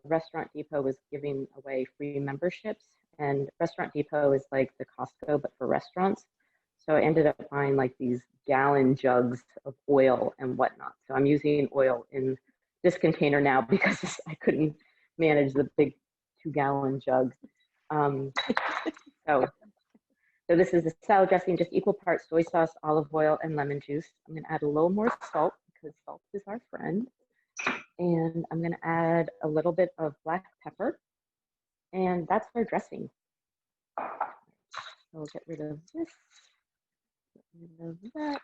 Restaurant Depot was giving away free memberships, and Restaurant Depot is like the Costco, but for restaurants. So I ended up buying like these gallon jugs of oil and whatnot. So I'm using oil in this container now because I couldn't manage the big 2-gallon jugs. So this is the salad dressing, just equal parts soy sauce, olive oil, and lemon juice. I'm going to add a little more salt because salt is our friend. And I'm going to add a little bit of black pepper. And that's our dressing. We'll get rid of this. Get rid of that.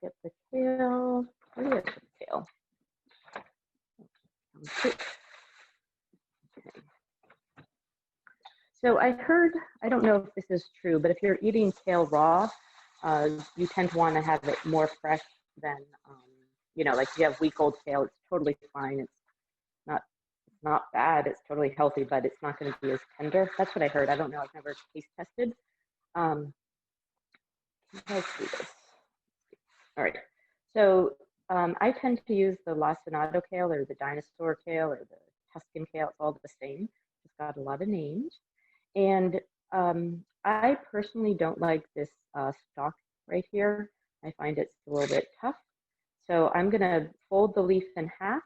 Get the kale. Where do I put the kale? Okay. So I heard, I don't know if this is true, but if you're eating kale raw, you tend to want to have it more fresh than, you know, like if you have week-old kale, it's totally fine. It's not bad. It's totally healthy, but it's not going to be as tender. That's what I heard. I don't know. I've never taste tested. Let's do this. All right. So I tend to use the lacinato kale or the dinosaur kale or the Tuscan kale. It's all the same. It's got a lot of names. And I personally don't like this stalk right here. I find it's a little bit tough. So I'm going to fold the leaf in half,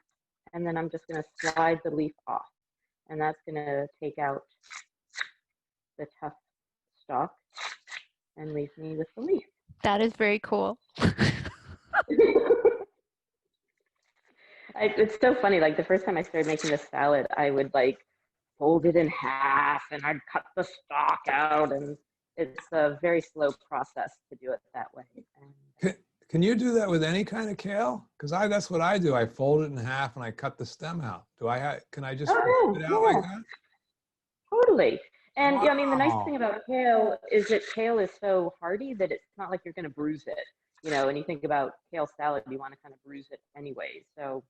and then I'm just going to slide the leaf off. And that's going to take out the tough stalk and leave me with the leaf.
That is very cool.
It's so funny. Like the first time I started making this salad, I would like fold it in half and I'd cut the stalk out, and it's a very slow process to do it that way. And
Can you do that with any kind of kale? Because that's what I do. I fold it in half and I cut the stem out. Can I just fold it out like that?
Totally. And
Wow.
yeah, I mean, the nice thing about kale is that kale is so hardy that it's not like you're going to bruise it. You know, when you think about kale salad, you want to kind of bruise it anyway. So,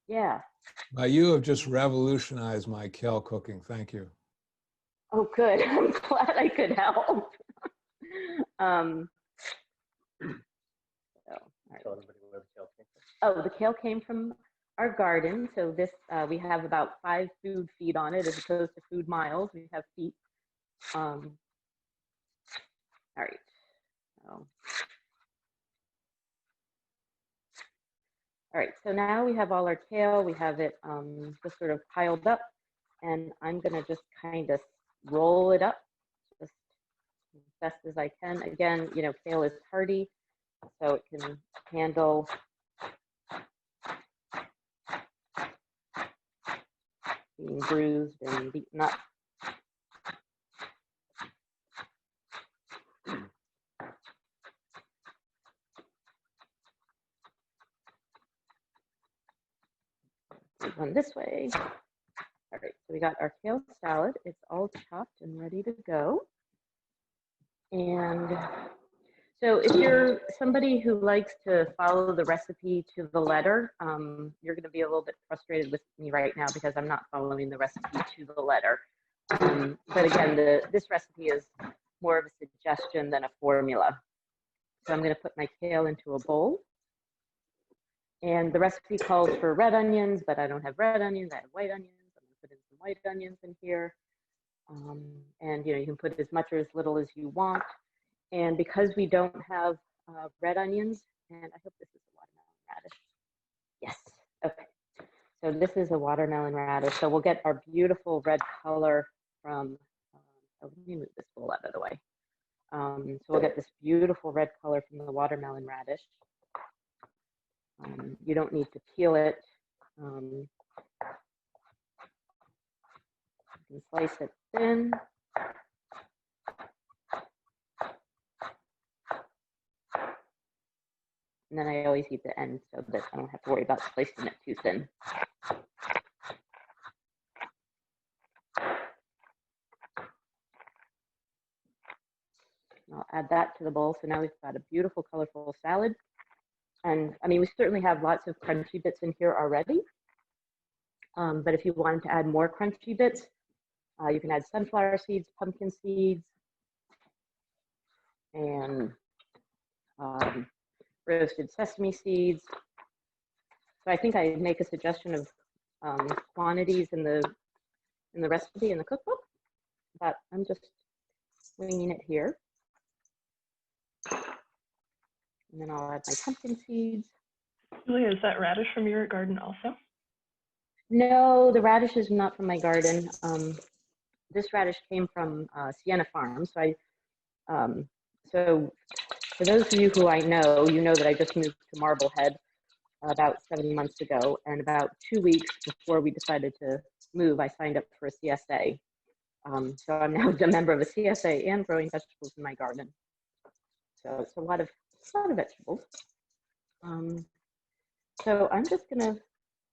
yeah.
You have just revolutionized my kale cooking. Thank you.
Oh, good. I'm glad I could help. The kale came from our garden. So this, we have about 5 food feet on it as opposed to food miles. We have feet. All right. All right, so now we have all our kale. We have it just sort of piled up, and I'm gonna just kind of roll it up just as best as I can. Again, you know, kale is hardy, so it can handle being bruised and beaten up. One this way. All right, so we got our kale salad. It's all chopped and ready to go. And so if you're somebody who likes to follow the recipe to the letter, you're going to be a little bit frustrated with me right now because I'm not following the recipe to the letter. But again, this recipe is more of a suggestion than a formula. So I'm going to put my kale into a bowl. And the recipe calls for red onions, but I don't have red onions. I have white onions. I'm going to put in some white onions in here. And you know, you can put as much or as little as you want. And because we don't have red onions, and I hope this is a watermelon radish. Yes, okay. So this is a watermelon radish. So we'll get our beautiful red color from, let me move this bowl out of the way. So we'll get this beautiful red color from the watermelon radish. You don't need to peel it. You can slice it thin. And then I always eat the end so that I don't have to worry about slicing it too thin. I'll add that to the bowl. So now we've got a beautiful, colorful salad. And I mean, we certainly have lots of crunchy bits in here already. But if you wanted to add more crunchy bits, you can add sunflower seeds, pumpkin seeds, and roasted sesame seeds. So I think I make a suggestion of quantities in the recipe in the cookbook, but I'm just winging it here. And then I'll add my pumpkin seeds.
Julia, is that radish from your garden also?
No, the radish is not from my garden. This radish came from Sienna Farm. So for those of you who I know, you know that I just moved to Marblehead about 7 months ago, and about 2 weeks before we decided to move, I signed up for a CSA. So I'm now a member of a CSA and growing vegetables in my garden. So it's a lot of vegetables. So I'm just gonna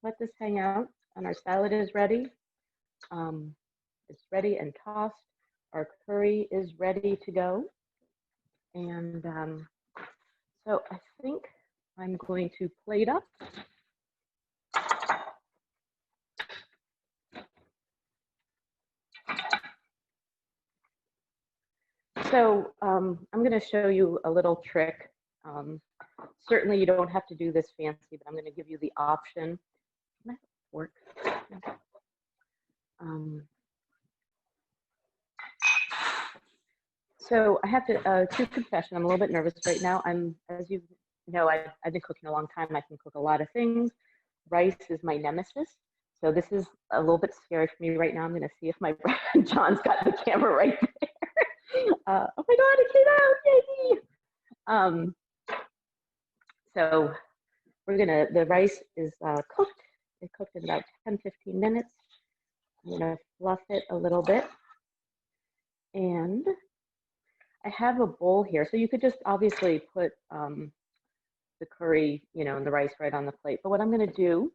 let this hang out, and our salad is ready. It's ready and tossed. Our curry is ready to go. And so I think I'm going to plate up. So I'm going to show you a little trick. Certainly you don't have to do this fancy, but I'm going to give you the option. Can I have a fork? So I have to, true confession, I'm a little bit nervous right now. As you know, I've been cooking a long time. I can cook a lot of things. Rice is my nemesis. So this is a little bit scary for me right now. I'm going to see if my John's got the camera right there. Oh my God, it came out, yay! So the rice is cooked. It cooked in about 10, 15 minutes. I'm gonna fluff it a little bit. And I have a bowl here. So you could just obviously put the curry, and the rice right on the plate. But what I'm gonna do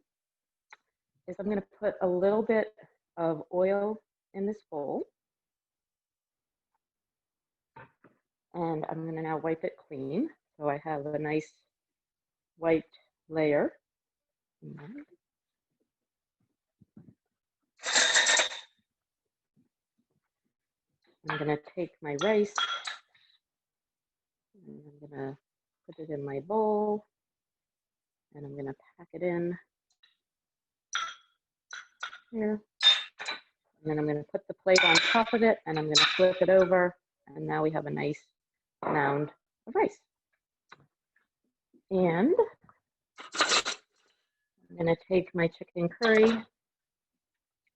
is I'm gonna put a little bit of oil in this bowl. And I'm gonna now wipe it clean. So I have a nice white layer. I'm gonna take my rice and I'm gonna put it in my bowl and I'm gonna pack it in here. And then I'm gonna put the plate on top of it and I'm gonna flip it over. And now we have a nice mound of rice. And I'm gonna take my chicken curry,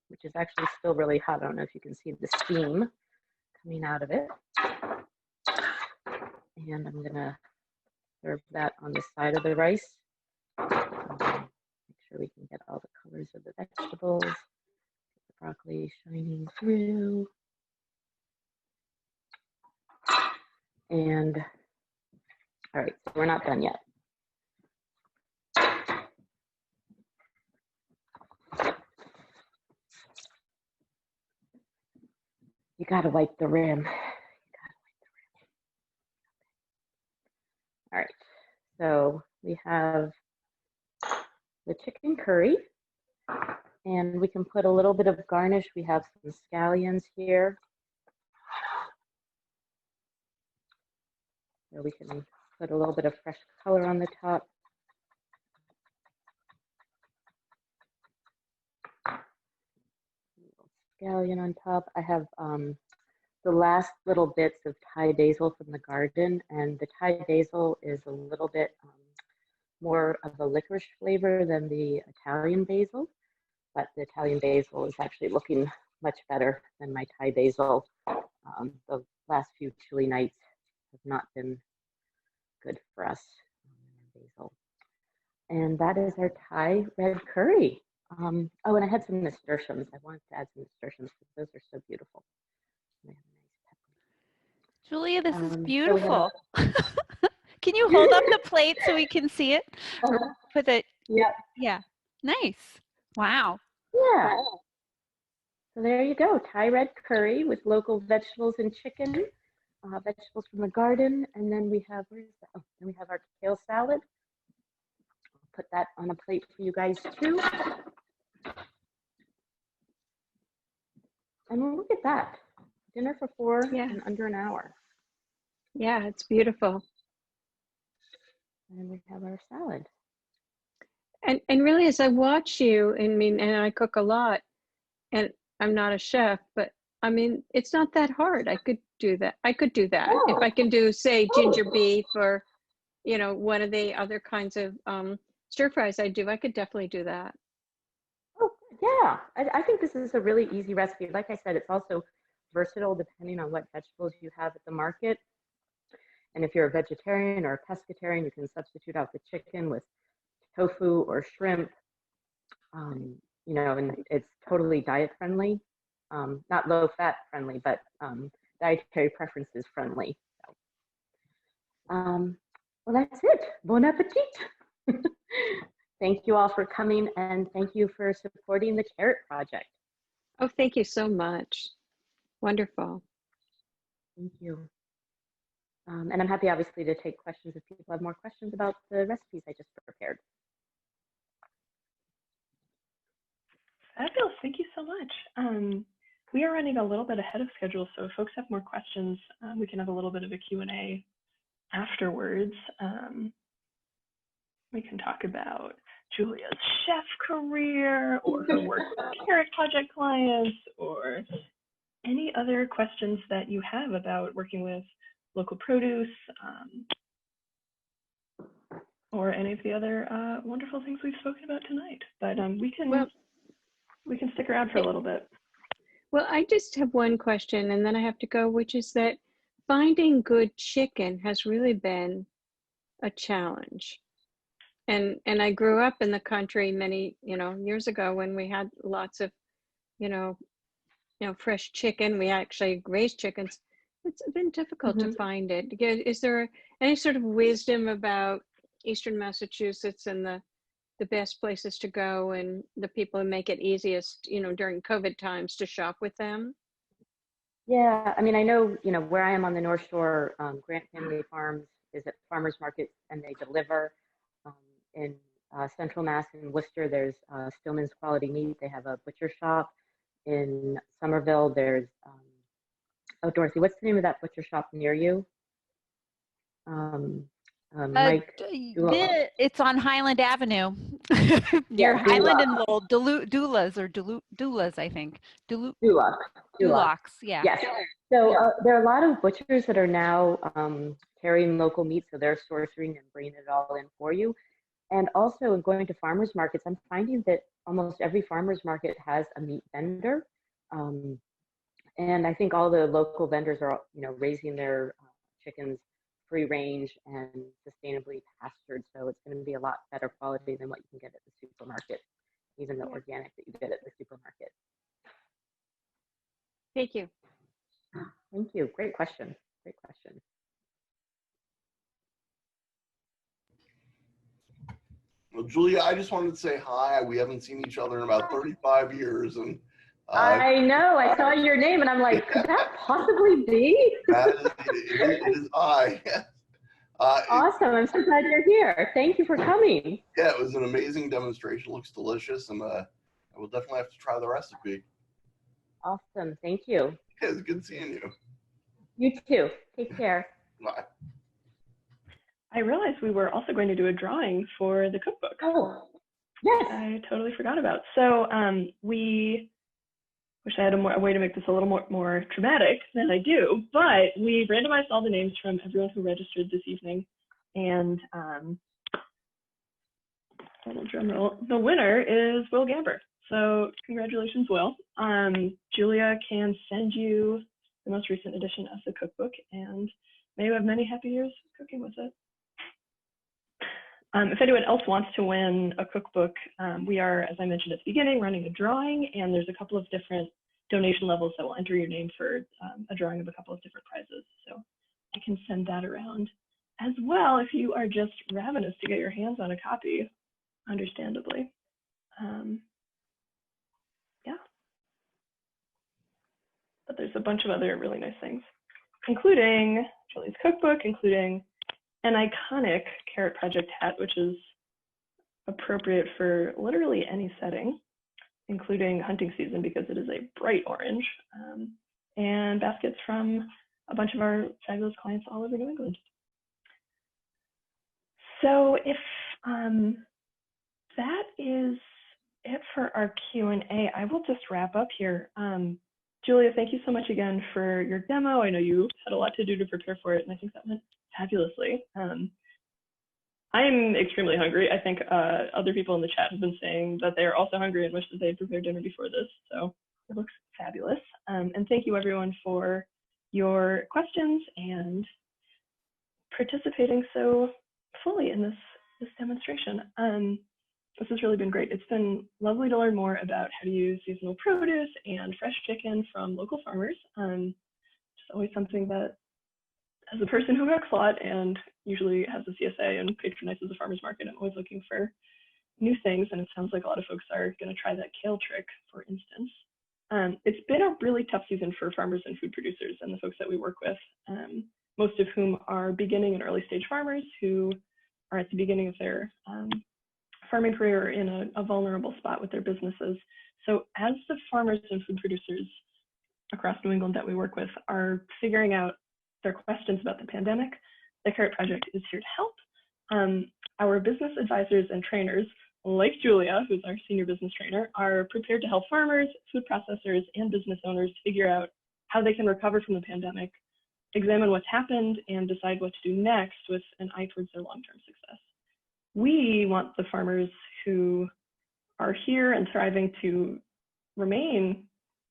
which is actually still really hot. I don't know if you can see the steam coming out of it. And I'm gonna serve that on the side of the rice. Make sure we can get all the colors of the vegetables. Get the broccoli shining through. And all right, so we're not done yet. You gotta wipe the rim. All right, so we have the chicken curry, and we can put a little bit of garnish. We have some scallions here. So we can put a little bit of fresh color on the top. Scallion on top. I have the last little bits of Thai basil from the garden, and the Thai basil is a little bit more of a licorice flavor than the Italian basil, but the Italian basil is actually looking much better than my Thai basil. The last few chilly nights have not been good for us. Basil. And that is our Thai red curry. Oh, and I had some nasturtiums. I wanted to add some nasturtiums because those are so beautiful.
Julia, this is beautiful. Can you hold up the plate so we can see it? Or put it? Yeah. Nice. Wow.
Yeah. So there you go. Thai red curry with local vegetables and chicken, vegetables from the garden, and then we have then we have our kale salad. I'll put that on a plate for you guys too. And look at that. Dinner for 4 in under an hour.
Yeah, it's beautiful.
And then we have our salad.
And really, as I watch you, and I cook a lot, and I'm not a chef, but I mean, it's not that hard. I could do that. If I can do, say, ginger beef or, one of the other kinds of stir fries I do, I could definitely do that.
Oh, yeah. I think this is a really easy recipe. Like I said, it's also versatile depending on what vegetables you have at the market. And if you're a vegetarian or a pescatarian, you can substitute out the chicken with tofu or shrimp. And it's totally diet friendly, not low fat friendly, but dietary preferences friendly. So, well, that's it. Bon appetit. Thank you all for coming, and thank you for supporting the Carrot Project.
Oh, thank you so much. Wonderful.
Thank you. And I'm happy, obviously, to take questions if people have more questions about the recipes I just prepared.
Fabulous. Thank you so much. We are running a little bit ahead of schedule, so if folks have more questions, we can have a little bit of a Q&A afterwards. We can talk about Julia's chef career or her work with Carrot Project clients or any other questions that you have about working with local produce or any of the other wonderful things we've spoken about tonight. But we can stick around for a little bit.
Well, I just have one question and then I have to go, which is that finding good chicken has really been a challenge. And I grew up in the country many, years ago when we had lots of, fresh chicken. We actually raised chickens. It's been difficult to find it. Is there any sort of wisdom about Eastern Massachusetts and the best places to go and the people who make it easiest, during COVID times to shop with them?
Yeah, I mean, I know, where I am on the North Shore, Grant Family Farms is at farmers markets and they deliver. In Central Mass in Worcester, there's Stillman's Quality Meat. They have a butcher shop. In Somerville, there's, Dorothy, what's the name of that butcher shop near you? Mike.
It's on Highland Avenue, near
Yeah,
Highland and Lowell. Doulas, I think. Dulux, yeah.
Yes. So there are a lot of butchers that are now carrying local meat, so they're sourcing and bringing it all in for you. And also going to farmers markets, I'm finding that almost every farmers market has a meat vendor. And I think all the local vendors are, raising their chickens free range and sustainably pastured. So it's going to be a lot better quality than what you can get at the supermarket, even the organic that you get at the supermarket.
Thank you.
Thank you. Great question. Great question.
Well, Julia, I just wanted to say hi. We haven't seen each other in about 35 years. And
I know. I saw your name and I'm like, could that possibly be?
It is I.
Awesome. I'm so glad you're here. Thank you for coming.
Yeah, it was an amazing demonstration. Looks delicious. And I will definitely have to try the recipe.
Awesome. Thank you.
Yeah, it's good seeing you.
You too. Take care.
Bye.
I realized we were also going to do a drawing for the cookbook.
Oh, yes.
I totally forgot about. So we wish I had a way to make this a little more dramatic than I do, but we randomized all the names from everyone who registered this evening, and drum roll, the winner is Will Gamber. So congratulations, Will. Julia can send you the most recent edition of the cookbook, and may you have many happy years cooking with it. If anyone else wants to win a cookbook, we are, as I mentioned at the beginning, running a drawing, and there's a couple of different donation levels that will enter your name for a drawing of a couple of different prizes. So I can send that around as well if you are just ravenous to get your hands on a copy, understandably. Yeah. But there's a bunch of other really nice things, including Julie's cookbook, including an iconic Carrot Project hat, which is appropriate for literally any setting, including hunting season because it is a bright orange, and baskets from a bunch of our fabulous clients all over New England. So if that is it for our Q&A, I will just wrap up here. Julia, thank you so much again for your demo. I know you had a lot to do to prepare for it, and I think that went fabulously. I'm extremely hungry. I think other people in the chat have been saying that they're also hungry and wish that they had prepared dinner before this. So it looks fabulous. And thank you everyone for your questions and participating so fully in this demonstration. This has really been great. It's been lovely to learn more about how to use seasonal produce and fresh chicken from local farmers. It's always something that, as a person who cooks a lot and usually has a CSA and patronizes the farmer's market, I'm always looking for new things, and it sounds like a lot of folks are going to try that kale trick, for instance. It's been a really tough season for farmers and food producers and the folks that we work with, most of whom are beginning and early stage farmers who are at the beginning of their farming career in a vulnerable spot with their businesses. So as the farmers and food producers across New England that we work with are figuring out their questions about the pandemic, the Carrot Project is here to help. Our business advisors and trainers, like Julia, who's our senior business trainer, are prepared to help farmers, food processors, and business owners figure out how they can recover from the pandemic, examine what's happened, and decide what to do next with an eye towards their long-term success. We want the farmers who are here and thriving to remain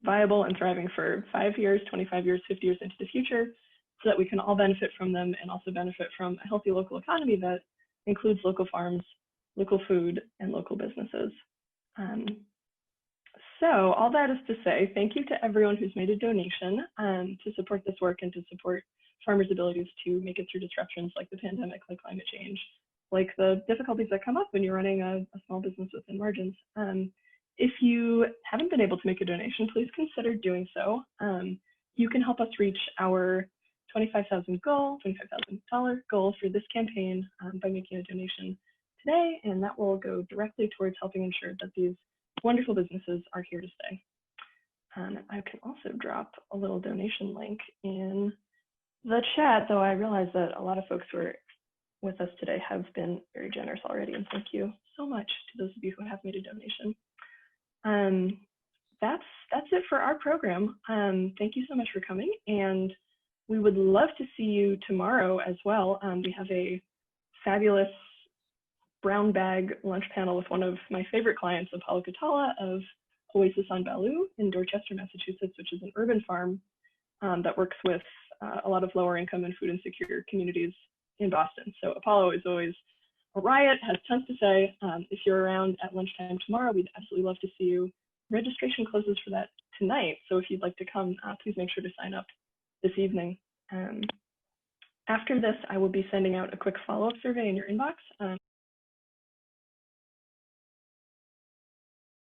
viable and thriving for 5 years, 25 years, 50 years into the future, so that we can all benefit from them and also benefit from a healthy local economy that includes local farms, local food, and local businesses. So all that is to say, thank you to everyone who's made a donation to support this work and to support farmers' abilities to make it through disruptions like the pandemic, like climate change, like the difficulties that come up when you're running a small business within margins. If you haven't been able to make a donation, please consider doing so. You can help us reach our $25,000 goal for this campaign by making a donation today, and that will go directly towards helping ensure that these wonderful businesses are here to stay. I can also drop a little donation link in the chat, though I realize that a lot of folks who are with us today have been very generous already, and thank you so much to those of you who have made a donation. That's it for our program. Thank you so much for coming, and we would love to see you tomorrow as well. We have a fabulous brown bag lunch panel with one of my favorite clients, Apollo Katala of Oasis on Baloo in Dorchester, Massachusetts, which is an urban farm that works with a lot of lower income and food insecure communities in Boston. So Apollo is always a riot, has tons to say. If you're around at lunchtime tomorrow, we'd absolutely love to see you. Registration closes for that tonight, so if you'd like to come, please make sure to sign up this evening. After this, I will be sending out a quick follow-up survey in your inbox.